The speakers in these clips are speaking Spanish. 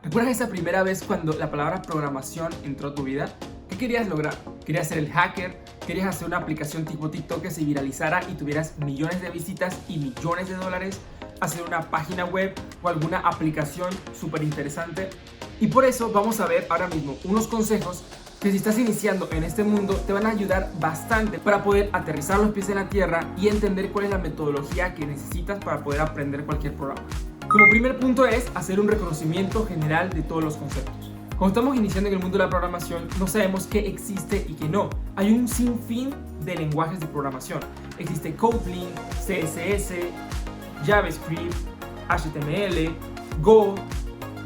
¿Recuerdas esa primera vez cuando la palabra programación entró a tu vida? ¿Qué querías lograr? ¿Querías ser el hacker? ¿Querías hacer una aplicación tipo TikTok que se viralizara y tuvieras millones de visitas y millones de dólares? ¿Hacer una página web o alguna aplicación súper interesante? Y por eso vamos a ver ahora mismo unos consejos que si estás iniciando en este mundo te van a ayudar bastante para poder aterrizar los pies en la tierra y entender cuál es la metodología que necesitas para poder aprender cualquier programa. Como primer punto es hacer un reconocimiento general de todos los conceptos. Cuando estamos iniciando en el mundo de la programación, no sabemos qué existe y qué no. Hay un sinfín de lenguajes de programación. Existe Kotlin, CSS, JavaScript, HTML, Go,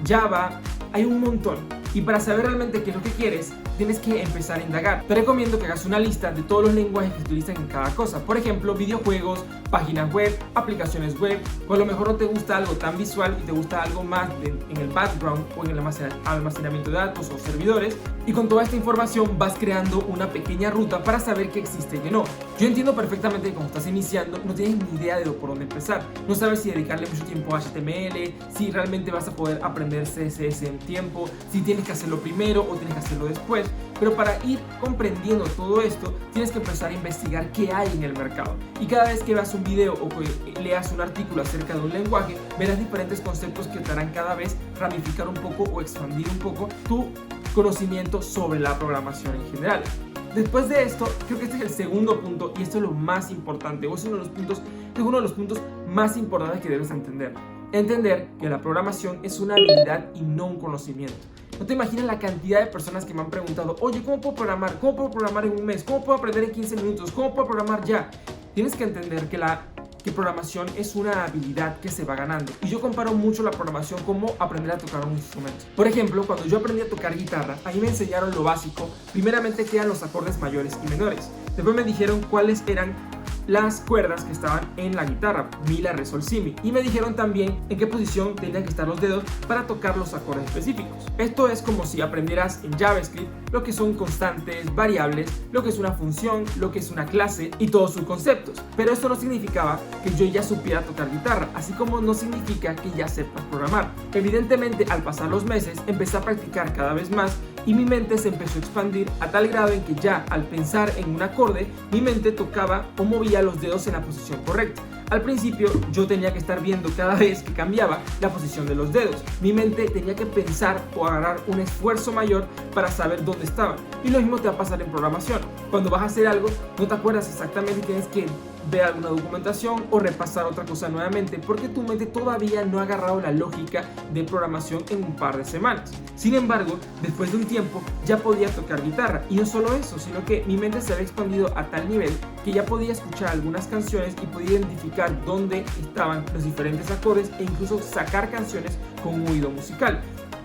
Java. Hay un montón. Y para saber realmente qué es lo que quieres, tienes que empezar a indagar. Te recomiendo que hagas una lista de todos los lenguajes que se utilizan en cada cosa. Por ejemplo, videojuegos, páginas web, aplicaciones web, o a lo mejor no te gusta algo tan visual y te gusta algo más en el background o en el almacenamiento de datos o servidores. Y con toda esta información vas creando una pequeña ruta para saber qué existe y qué no. Yo entiendo perfectamente que cuando estás iniciando no tienes ni idea de por dónde empezar. No sabes si dedicarle mucho tiempo a HTML, si realmente vas a poder aprender CSS en tiempo, si tienes que hacerlo primero o tienes que hacerlo después. Pero para ir comprendiendo todo esto, tienes que empezar a investigar qué hay en el mercado. Y cada vez que veas un video o que leas un artículo acerca de un lenguaje, verás diferentes conceptos que te harán cada vez ramificar un poco o expandir un poco tu conocimiento sobre la programación en general. Después de esto, creo que este es el segundo punto y esto es lo más importante, o es uno de los puntos más importantes que debes entender. Entender que la programación es una habilidad y no un conocimiento. No te imaginas la cantidad de personas que me han preguntado: oye, ¿cómo puedo programar? ¿Cómo puedo programar en un mes? ¿Cómo puedo aprender en 15 minutos? ¿Cómo puedo programar ya? Tienes que entender que programación es una habilidad que se va ganando. Y yo comparo mucho la programación como aprender a tocar un instrumento. Por ejemplo, cuando yo aprendí a tocar guitarra, a mí me enseñaron lo básico. Primeramente, qué eran los acordes mayores y menores. Después me dijeron cuáles eran las cuerdas que estaban en la guitarra, mi, la, re, sol, si, mi, y me dijeron también en qué posición tenían que estar los dedos para tocar los acordes específicos. Esto es como si aprendieras en JavaScript lo que son constantes, variables, lo que es una función, lo que es una clase y todos sus conceptos. Pero esto no significaba que yo ya supiera tocar guitarra, así como no significa que ya sepas programar. Evidentemente, al pasar los meses, empecé a practicar cada vez más y mi mente se empezó a expandir a tal grado en que ya al pensar en un acorde, mi mente tocaba o movía los dedos en la posición correcta. Al principio yo tenía que estar viendo cada vez que cambiaba la posición de los dedos. Mi mente tenía que pensar o agarrar un esfuerzo mayor para saber dónde estaba. Y lo mismo te va a pasar en programación. Cuando vas a hacer algo, no te acuerdas exactamente y tienes que ver alguna documentación o repasar otra cosa nuevamente porque tu mente todavía no ha agarrado la lógica de programación en un par de semanas. Sin embargo, después de un tiempo ya podía tocar guitarra, y no solo eso, sino que mi mente se había expandido a tal nivel que ya podía escuchar algunas canciones y podía identificar dónde estaban los diferentes acordes e incluso sacar canciones con un oído musical.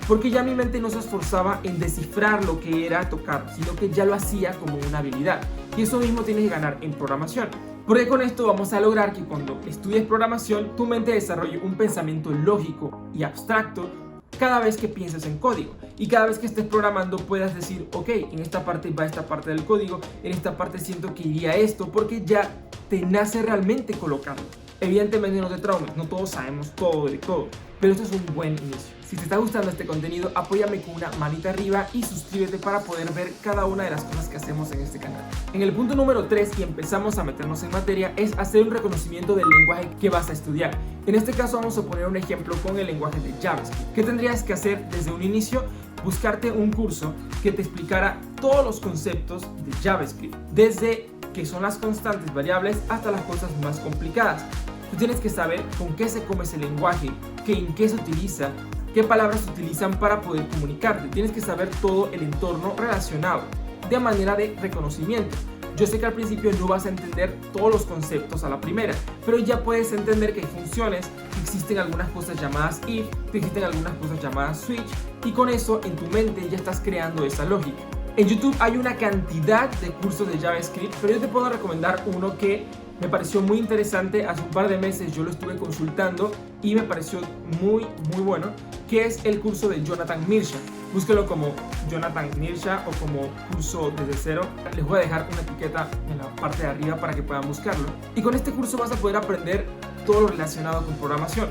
Porque ya mi mente no se esforzaba en descifrar lo que era tocar, sino que ya lo hacía como una habilidad. Y eso mismo tienes que ganar en programación. Porque con esto vamos a lograr que cuando estudies programación, tu mente desarrolle un pensamiento lógico y abstracto cada vez que pienses en código. Y cada vez que estés programando puedas decir: ok, en esta parte va esta parte del código, en esta parte siento que iría esto, porque ya te nace realmente colocarlo. Evidentemente no te traumes, no todos sabemos todo de todo, pero esto es un buen inicio. Si te está gustando este contenido, apóyame con una manita arriba y suscríbete para poder ver cada una de las cosas que hacemos en este canal. En el punto número 3, y empezamos a meternos en materia, es hacer un reconocimiento del lenguaje que vas a estudiar. En este caso vamos a poner un ejemplo con el lenguaje de JavaScript. ¿Qué tendrías que hacer desde un inicio? Buscarte un curso que te explicara todos los conceptos de JavaScript, desde que son las constantes variables hasta las cosas más complicadas. Tú tienes que saber con qué se come ese lenguaje, en qué se utiliza, qué palabras se utilizan para poder comunicarte. Tienes que saber todo el entorno relacionado de manera de reconocimiento. Yo sé que al principio no vas a entender todos los conceptos a la primera, pero ya puedes entender que hay funciones, que existen algunas cosas llamadas if, que existen algunas cosas llamadas switch, y con eso en tu mente ya estás creando esa lógica. En YouTube hay una cantidad de cursos de JavaScript, pero yo te puedo recomendar uno que me pareció muy interesante. Hace un par de meses yo lo estuve consultando y me pareció muy bueno, que es el curso de Jonathan Mirsha. Búsquelo como Jonathan Mirsha o como curso desde cero. Les voy a dejar una etiqueta en la parte de arriba para que puedan buscarlo. Y con este curso vas a poder aprender todo lo relacionado con programación.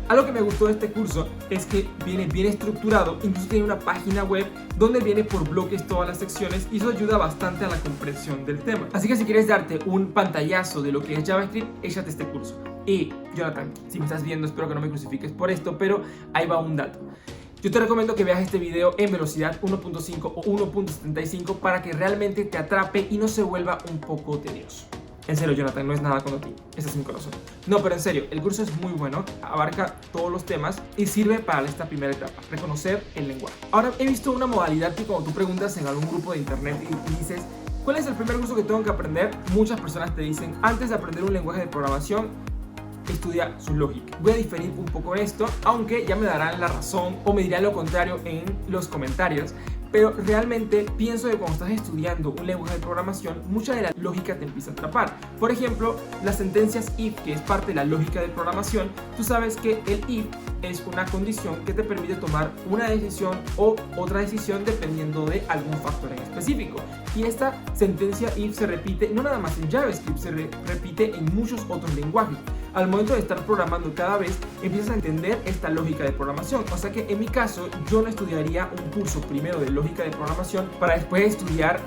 Algo que me gustó de este curso es que viene bien estructurado, incluso tiene una página web donde viene por bloques todas las secciones y eso ayuda bastante a la comprensión del tema. Así que si quieres darte un pantallazo de lo que es JavaScript, échate este curso. Y Jonathan, si me estás viendo, espero que no me crucifiques por esto, pero ahí va un dato. Yo te recomiendo que veas este video en velocidad 1.5 o 1.75 para que realmente te atrape y no se vuelva un poco tedioso. En serio, Jonathan, no es nada contra ti, ese es mi corazón. No, pero en serio, el curso es muy bueno, abarca todos los temas y sirve para esta primera etapa, reconocer el lenguaje. Ahora, he visto una modalidad que cuando tú preguntas en algún grupo de internet y dices, ¿cuál es el primer curso que tengo que aprender? Muchas personas te dicen, antes de aprender un lenguaje de programación, estudia su lógica. Voy a diferir un poco en esto, aunque ya me darán la razón o me dirán lo contrario en los comentarios. Pero realmente pienso que cuando estás estudiando un lenguaje de programación, mucha de la lógica te empieza a atrapar. Por ejemplo, las sentencias if, que es parte de la lógica de programación, tú sabes que el if es una condición que te permite tomar una decisión o otra decisión dependiendo de algún factor en específico. Y esta sentencia if se repite no nada más en JavaScript, se repite en muchos otros lenguajes. Al momento de estar programando cada vez, empiezas a entender esta lógica de programación. O sea que en mi caso, yo no estudiaría un curso primero de lógica de programación para después estudiar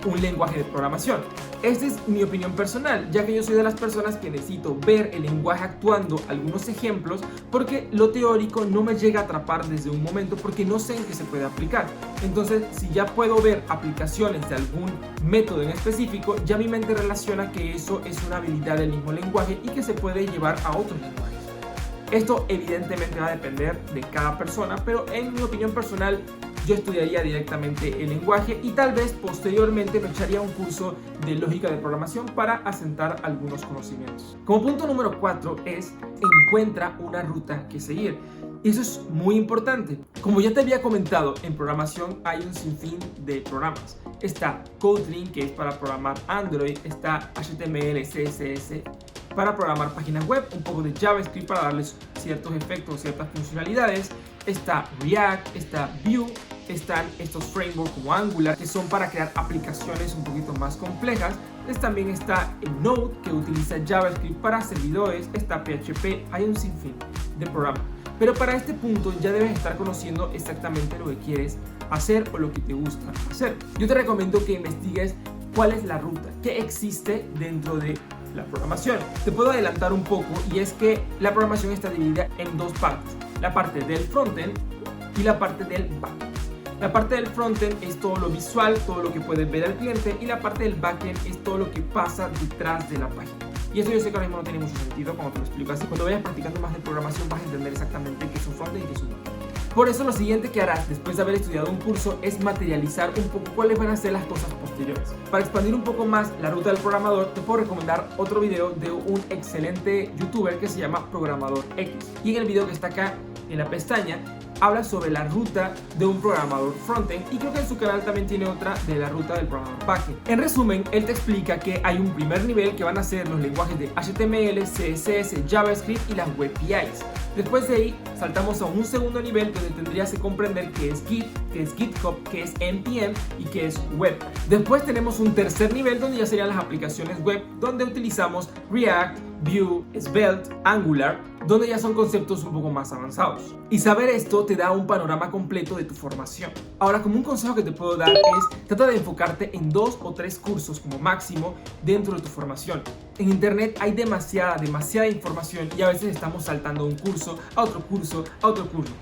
un lenguaje de programación. Esta es mi opinión personal, ya que yo soy de las personas que necesito ver el lenguaje actuando algunos ejemplos porque lo teórico no me llega a atrapar desde un momento porque no sé en qué se puede aplicar. Entonces, si ya puedo ver aplicaciones de algún método en específico, ya mi mente relaciona que eso es una habilidad del mismo lenguaje y que se puede llevar a otros lenguajes. Esto evidentemente va a depender de cada persona, pero en mi opinión personal, yo estudiaría directamente el lenguaje y tal vez posteriormente me echaría un curso de lógica de programación para asentar algunos conocimientos. Como punto número 4 es encuentra una ruta que seguir. Y eso es muy importante. Como ya te había comentado, en programación hay un sinfín de programas. Está Kotlin, que es para programar Android, está HTML, CSS para programar páginas web, un poco de JavaScript para darles ciertos efectos, ciertas funcionalidades, está React, está Vue, están estos frameworks como Angular que son para crear aplicaciones un poquito más complejas. También está el Node que utiliza JavaScript para servidores, está PHP, hay un sinfín de programas. Pero para este punto ya debes estar conociendo exactamente lo que quieres hacer o lo que te gusta hacer. Yo te recomiendo que investigues cuál es la ruta, qué existe dentro de la programación. Te puedo adelantar un poco y es que la programación está dividida en dos partes, la parte del frontend y la parte del backend. La parte del frontend es todo lo visual, todo lo que puedes ver al cliente, y la parte del backend es todo lo que pasa detrás de la página. Y esto yo sé que ahora mismo no tiene mucho sentido cuando te lo explico así. Cuando vayas practicando más de programación vas a entender exactamente qué es un frontend y qué es un backend. Por eso lo siguiente que harás después de haber estudiado un curso es materializar un poco cuáles van a ser las cosas posteriores. Para expandir un poco más la ruta del programador, te puedo recomendar otro video de un excelente youtuber que se llama Programador X. Y en el video que está acá en la pestaña, habla sobre la ruta de un programador frontend y creo que en su canal también tiene otra de la ruta del programador backend. En resumen, él te explica que hay un primer nivel que van a ser los lenguajes de HTML, CSS, JavaScript y las web APIs. Después de ahí saltamos a un segundo nivel donde tendrías que comprender qué es Git, qué es GitHub, qué es NPM y qué es web. Después tenemos un tercer nivel donde ya serían las aplicaciones web, donde utilizamos React, Vue, Svelte, Angular, donde ya son conceptos un poco más avanzados. Y saber esto te da un panorama completo de tu formación. Ahora, como un consejo que te puedo dar es, trata de enfocarte en 2 o 3 cursos como máximo dentro de tu formación. En internet hay demasiada información y a veces estamos saltando de un curso a otro curso a otro curso.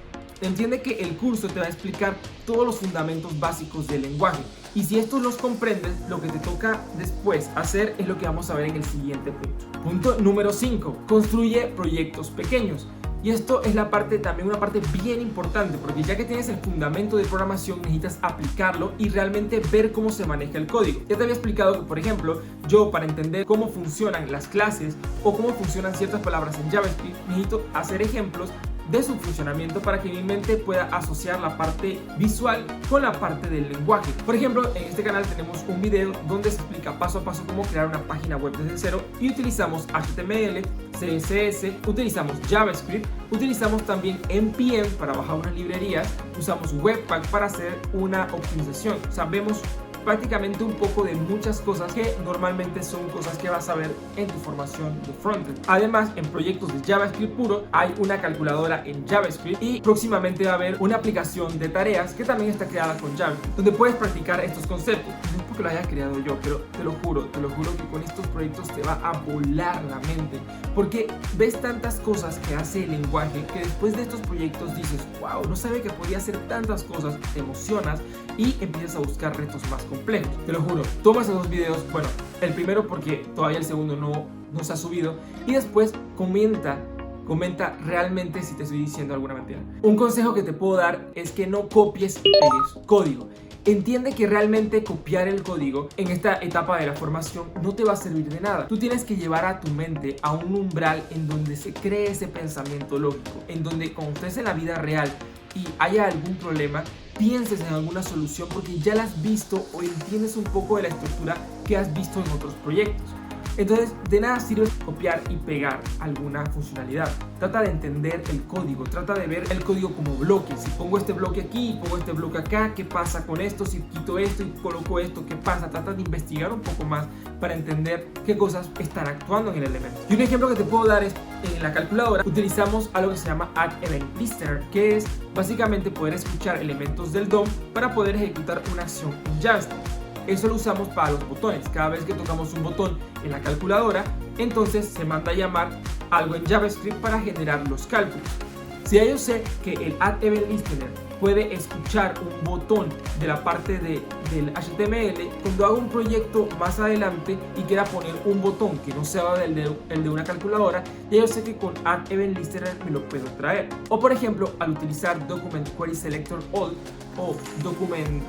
Entiende que el curso te va a explicar todos los fundamentos básicos del lenguaje y si estos los comprendes, lo que te toca después hacer es lo que vamos a ver en el siguiente punto. Punto número 5. Construye proyectos pequeños. Y esto es también una parte bien importante porque ya que tienes el fundamento de programación necesitas aplicarlo y realmente ver cómo se maneja el código. Ya te había explicado que, por ejemplo, yo para entender cómo funcionan las clases o cómo funcionan ciertas palabras en JavaScript necesito hacer ejemplos de su funcionamiento para que mi mente pueda asociar la parte visual con la parte del lenguaje. Por ejemplo, en este canal tenemos un video donde se explica paso a paso cómo crear una página web desde cero y utilizamos HTML, CSS, utilizamos JavaScript, utilizamos también NPM para bajar unas librerías, usamos Webpack para hacer una optimización. O sea, vemos prácticamente un poco de muchas cosas que normalmente son cosas que vas a ver en tu formación de frontend. Además, en proyectos de JavaScript puro hay una calculadora en JavaScript y próximamente va a haber una aplicación de tareas que también está creada con JavaScript, donde puedes practicar estos conceptos. No es porque lo haya creado yo, pero te lo juro que con estos proyectos te va a volar la mente, porque ves tantas cosas que hace el lenguaje que después de estos proyectos dices, wow, no sabía que podía hacer tantas cosas, te emocionas y empiezas a buscar retos más complejos. Te lo juro, toma esos dos videos, bueno, el primero porque todavía el segundo no se ha subido, y después comenta realmente si te estoy diciendo alguna mentira. Un consejo que te puedo dar es que no copies y pegues código. Entiende que realmente copiar el código en esta etapa de la formación no te va a servir de nada. Tú tienes que llevar a tu mente a un umbral en donde se cree ese pensamiento lógico, en donde cuando estés en la vida real y haya algún problema, pienses en alguna solución porque ya la has visto o entiendes un poco de la estructura que has visto en otros proyectos. Entonces, de nada sirve copiar y pegar alguna funcionalidad. Trata de entender el código, trata de ver el código como bloques. Si pongo este bloque aquí y pongo este bloque acá, ¿qué pasa con esto? Si quito esto y coloco esto, ¿qué pasa? Trata de investigar un poco más para entender qué cosas están actuando en el elemento. Y un ejemplo que te puedo dar es, en la calculadora utilizamos algo que se llama Add Event Listener, que es básicamente poder escuchar elementos del DOM para poder ejecutar una acción en JavaScript. Eso lo usamos para los botones. Cada vez que tocamos un botón en la calculadora, entonces se manda a llamar algo en JavaScript para generar los cálculos. Si yo sé que el Add Event Listener puede escuchar un botón de la parte del HTML, cuando hago un proyecto más adelante y quiera poner un botón que no sea el de una calculadora, ya yo sé que con Add Event Listener me lo puedo traer. O por ejemplo, al utilizar Document Query Selector All o Document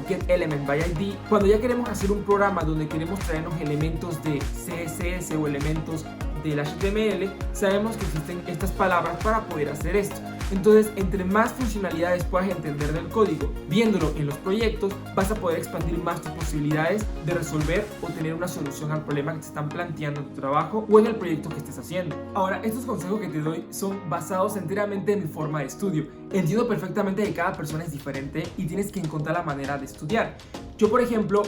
Get Element by ID, cuando ya queremos hacer un programa donde queremos traernos elementos de CSS o elementos del HTML, sabemos que existen estas palabras para poder hacer esto. Entonces, entre más funcionalidades puedas entender del código, viéndolo en los proyectos, vas a poder expandir más tus posibilidades de resolver o tener una solución al problema que te están planteando en tu trabajo o en el proyecto que estés haciendo. Ahora, estos consejos que te doy son basados enteramente en mi forma de estudio. Entiendo perfectamente que cada persona es diferente y tienes que encontrar la manera de estudiar. Yo, por ejemplo,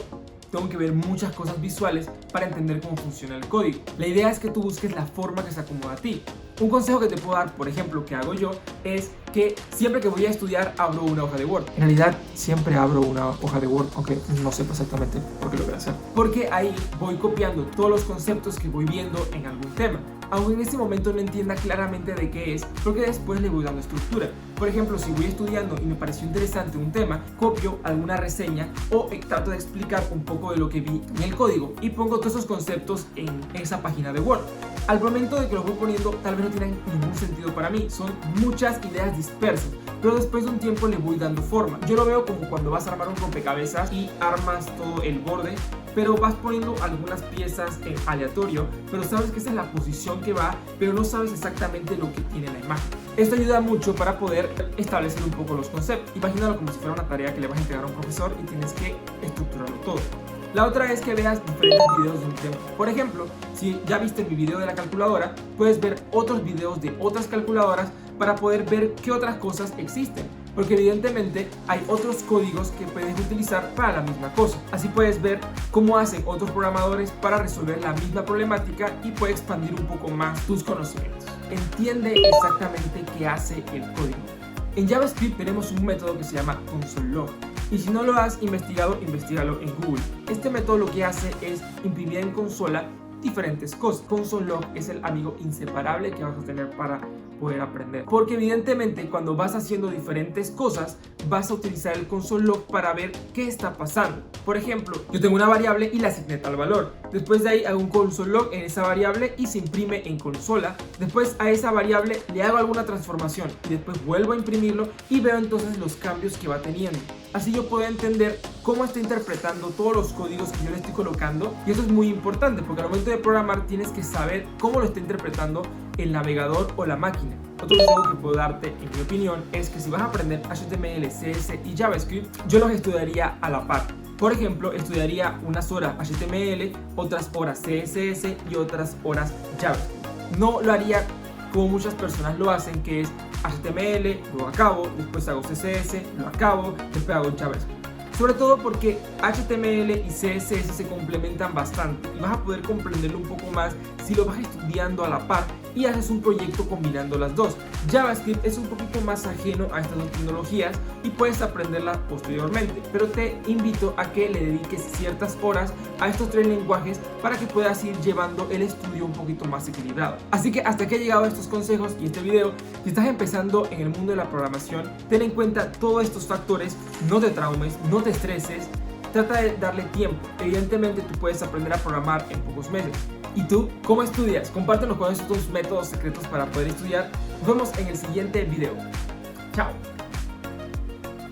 tengo que ver muchas cosas visuales para entender cómo funciona el código. La idea es que tú busques la forma que se acomoda a ti. Un consejo que te puedo dar, por ejemplo, que hago yo, es que siempre que voy a estudiar abro una hoja de Word. En realidad siempre abro una hoja de Word, aunque no sé exactamente por qué lo voy a hacer. Porque ahí voy copiando todos los conceptos que voy viendo en algún tema. Aunque en este momento no entienda claramente de qué es, porque después le voy dando estructura. Por ejemplo, si voy estudiando y me pareció interesante un tema, copio alguna reseña o trato de explicar un poco de lo que vi en el código y pongo todos esos conceptos en esa página de Word. Al momento de que los voy poniendo, tal vez no tienen ningún sentido para mí, son muchas ideas dispersas, pero después de un tiempo le voy dando forma. Yo lo veo como cuando vas a armar un rompecabezas y armas todo el borde, pero vas poniendo algunas piezas en aleatorio, pero sabes que esa es la posición que va, pero no sabes exactamente lo que tiene la imagen. Esto ayuda mucho para poder establecer un poco los conceptos. Imagínalo como si fuera una tarea que le vas a entregar a un profesor y tienes que estructurarlo todo. La otra es que veas diferentes videos de un tema. Por ejemplo, si ya viste mi video de la calculadora, puedes ver otros videos de otras calculadoras para poder ver qué otras cosas existen. Porque evidentemente hay otros códigos que puedes utilizar para la misma cosa. Así puedes ver cómo hacen otros programadores para resolver la misma problemática y puedes expandir un poco más tus conocimientos. Entiende exactamente qué hace el código. En JavaScript tenemos un método que se llama console.log. Y si no lo has investigado, investigalo en Google. Este método lo que hace es imprimir en consola diferentes cosas. Console.log es el amigo inseparable que vas a tener para poder aprender. Porque evidentemente cuando vas haciendo diferentes cosas, vas a utilizar el console.log para ver qué está pasando. Por ejemplo, yo tengo una variable y la asigné tal valor. Después de ahí hago un console.log en esa variable y se imprime en consola. Después a esa variable le hago alguna transformación y después vuelvo a imprimirlo y veo entonces los cambios que va teniendo. Así yo puedo entender cómo está interpretando todos los códigos que yo le estoy colocando, y eso es muy importante porque al momento de programar tienes que saber cómo lo está interpretando el navegador o la máquina. Otro consejo que puedo darte, en mi opinión, es que si vas a aprender HTML, CSS y JavaScript, yo los estudiaría a la par. Por ejemplo, estudiaría unas horas HTML, otras horas CSS y otras horas JavaScript. No lo haría como muchas personas lo hacen, que es HTML, lo acabo, después hago CSS, lo acabo, después hago JavaScript. Sobre todo porque HTML y CSS se complementan bastante y vas a poder comprenderlo un poco más si lo vas estudiando a la par y haces un proyecto combinando las dos. JavaScript es un poquito más ajeno a estas dos tecnologías y puedes aprenderla posteriormente, pero te invito a que le dediques ciertas horas a estos tres lenguajes para que puedas ir llevando el estudio un poquito más equilibrado. Así que hasta aquí he llegado estos consejos y este video. Si estás empezando en el mundo de la programación, ten en cuenta todos estos factores, no te traumes, no te estreses, trata de darle tiempo. Evidentemente tú puedes aprender a programar en pocos meses. ¿Y tú? ¿Cómo estudias? Compártenos con estos métodos secretos para poder estudiar. Nos vemos en el siguiente video. Chao.